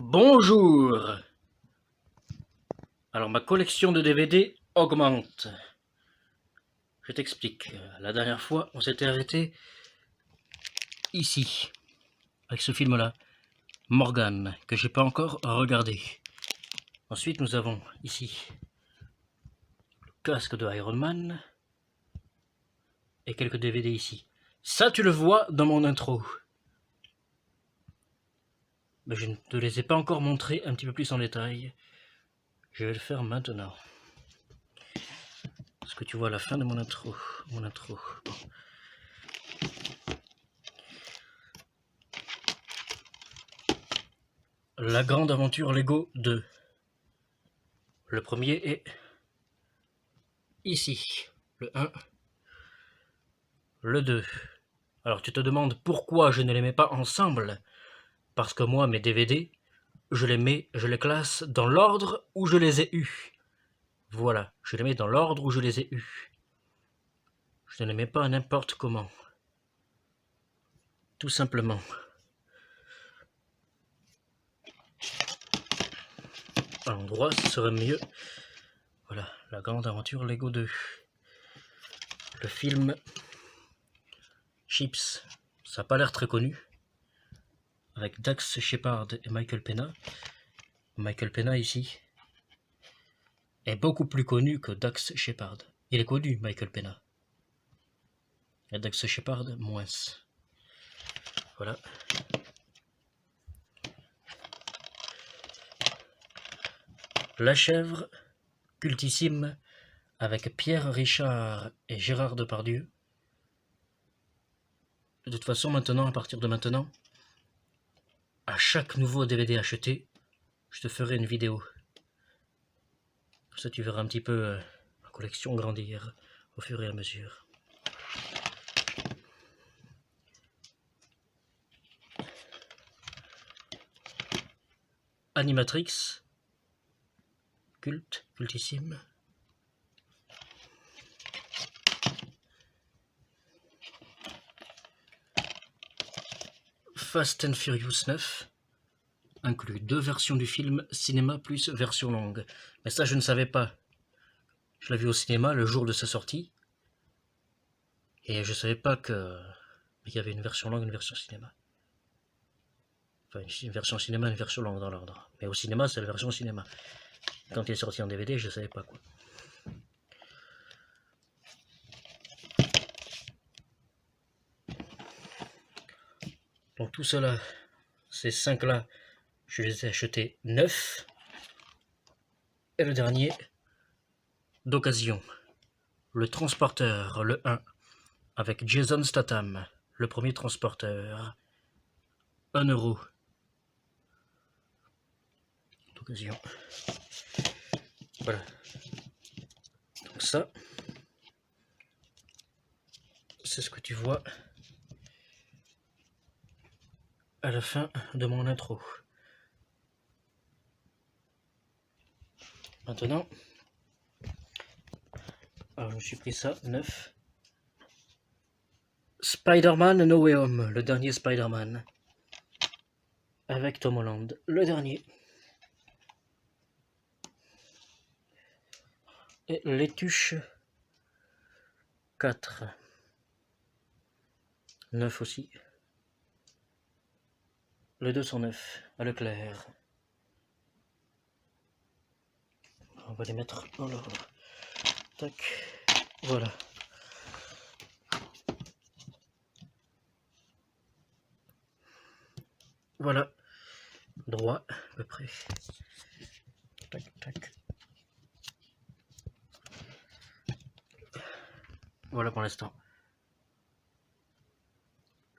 Bonjour. Alors ma collection de DVD augmente. Je t'explique. La dernière fois, on s'était arrêté ici, avec ce film-là, Morgan, que j'ai pas encore regardé. Ensuite, nous avons ici le casque de Iron Man et quelques DVD ici. Ça, tu le vois dans mon intro. Mais je ne te les ai pas encore montrés un petit peu plus en détail. Je vais le faire maintenant. Parce que tu vois la fin de mon intro. Bon. La grande aventure Lego 2. Le premier est ici. Le 1. Le 2. Alors tu te demandes pourquoi je ne les mets pas ensemble. Parce que moi, mes DVD, je les classe dans l'ordre où je les ai eus. Voilà, je les mets dans l'ordre où je les ai eus. Je ne les mets pas n'importe comment. Tout simplement. À l'endroit, ce serait mieux. Voilà, la grande aventure Lego 2. Le film Chips, ça n'a pas l'air très connu. Avec Dax Shepard et Michael Pena. Michael Pena ici est beaucoup plus connu que Dax Shepard. Il est connu, Michael Pena. Et Dax Shepard, moins. Voilà. La chèvre, cultissime, avec Pierre Richard et Gérard Depardieu. De toute façon, maintenant, à partir de maintenant, à chaque nouveau DVD acheté, je te ferai une vidéo. Comme ça, tu verras un petit peu ma collection grandir au fur et à mesure. Animatrix, cultissime. Fast and Furious 9 inclut 2 versions du film cinéma plus version longue. Mais ça, je ne savais pas. Je l'ai vu au cinéma le jour de sa sortie. Et je ne savais pas qu'il y avait une version longue et une version cinéma. Enfin, une version cinéma et une version longue dans l'ordre. Mais au cinéma, c'est la version cinéma. Quand il est sorti en DVD, je ne savais pas quoi. Donc tout cela, ces 5-là, je les ai achetés neufs. Et le dernier, d'occasion. Le Transporteur, le 1, avec Jason Statham. Le premier Transporteur. 1 euro. D'occasion. Voilà. Donc ça, c'est ce que tu vois à la fin de mon intro. Maintenant, alors je me suis pris ça, 9. Spider-Man No Way Home, le dernier Spider-Man. Avec Tom Holland, le dernier. Et les tuches 4. 9 aussi. Les deux sont 9, à Leclerc. On va les mettre dans l'ordre. Tac, voilà. Voilà, droit à peu près. Tac, tac. Voilà pour l'instant.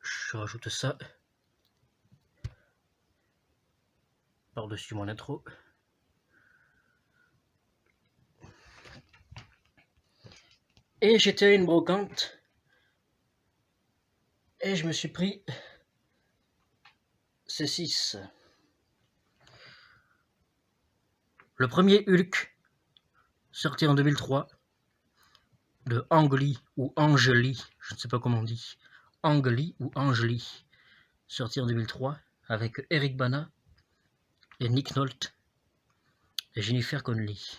Je rajoute ça par-dessus mon intro. Et j'étais à une brocante. Et je me suis pris ces 6. Le premier Hulk, sorti en 2003, de Ang Lee ou Angeli, je ne sais pas comment on dit. Ang Lee ou Angeli, sorti en 2003, avec Eric Bana, et Nick Nolte et Jennifer Connelly.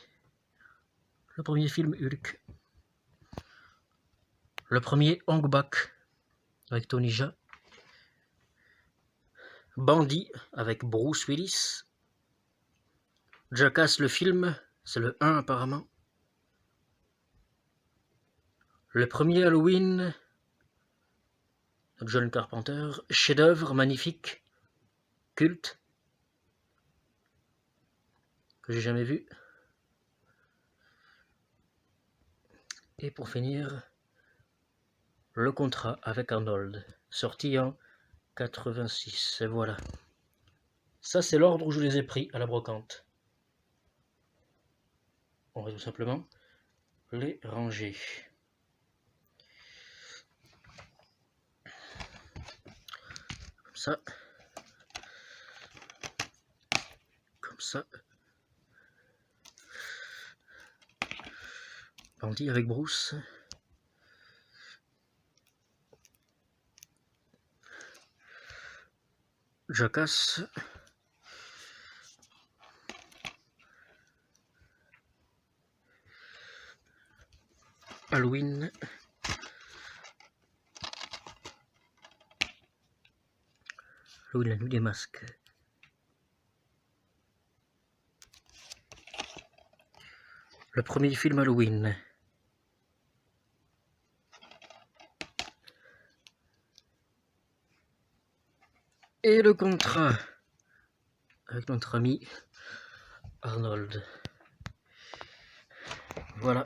Le premier film Hulk. Le premier Ong Bak avec Tony Jaa. Bandit avec Bruce Willis. Jackass le film, c'est le 1 apparemment. Le premier Halloween de John Carpenter, chef-d'œuvre magnifique, culte, que j'ai jamais vu. Et pour finir, Le Contrat avec Arnold, sorti en 86. Et voilà. Ça, c'est l'ordre où je les ai pris à la brocante. On va tout simplement les ranger. Comme ça. Comme ça. Bandit avec Bruce. Jackass. Halloween. Halloween, la nuit des masques. Le premier film Halloween. Et Le Contrat avec notre ami Arnold. Voilà.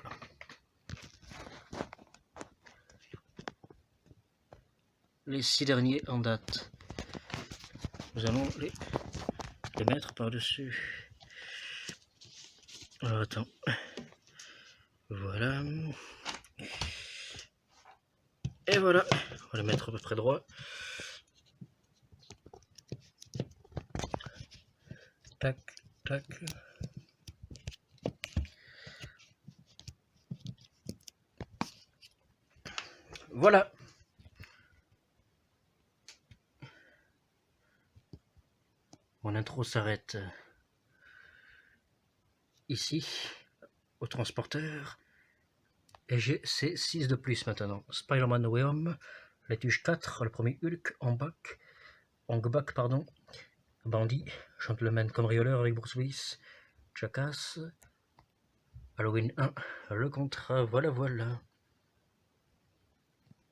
Les 6 derniers en date. Nous allons les mettre par-dessus. Alors attends. Voilà. Et voilà. On va les mettre à peu près droit. Tac, tac. Voilà. Mon intro s'arrête ici, au transporteur. Et j'ai ces 6 de plus maintenant. Spider-Man No Way Home, Les Tuches 4, le premier Hulk, Ong Bak, pardon. Bandit, Gentleman cambrioleur avec Bruce Willis, Jackass, Halloween 1, Le Contrat, voilà.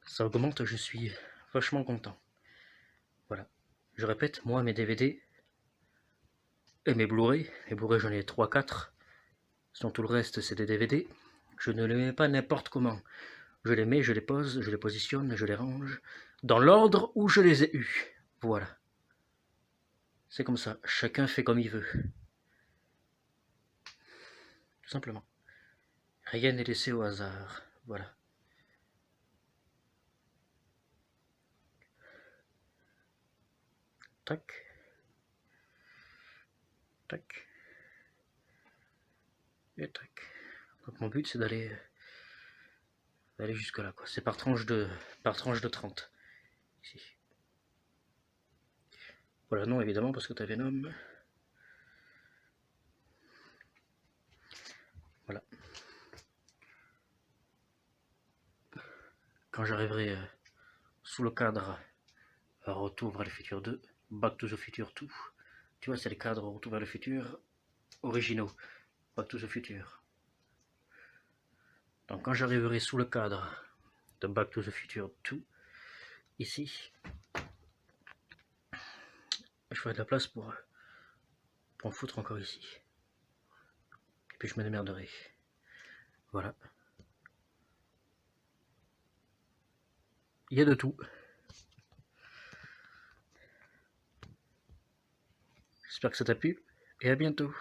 Ça augmente, je suis vachement content. Voilà. Je répète, moi, mes DVD et mes Blu-ray j'en ai 3-4, sinon tout le reste c'est des DVD, je ne les mets pas n'importe comment. Je les mets, je les pose, je les positionne, je les range, dans l'ordre où je les ai eus. Voilà. C'est comme ça, chacun fait comme il veut. Tout simplement. Rien n'est laissé au hasard. Voilà. Tac. Tac. Et tac. Donc mon but c'est d'aller jusque là, quoi. C'est par tranche de 30. Ici. Voilà, non évidemment parce que t'as Venom. Voilà. Quand j'arriverai sous le cadre Retour vers le futur 2, Back to the Future 2. Tu vois, c'est les cadres Retour vers le futur originaux. Back to the Future. Donc quand j'arriverai sous le cadre de Back to the Future 2, ici, je ferai de la place pour en foutre encore ici. Et puis je me démerderai. Voilà. Il y a de tout. J'espère que ça t'a plu et à bientôt.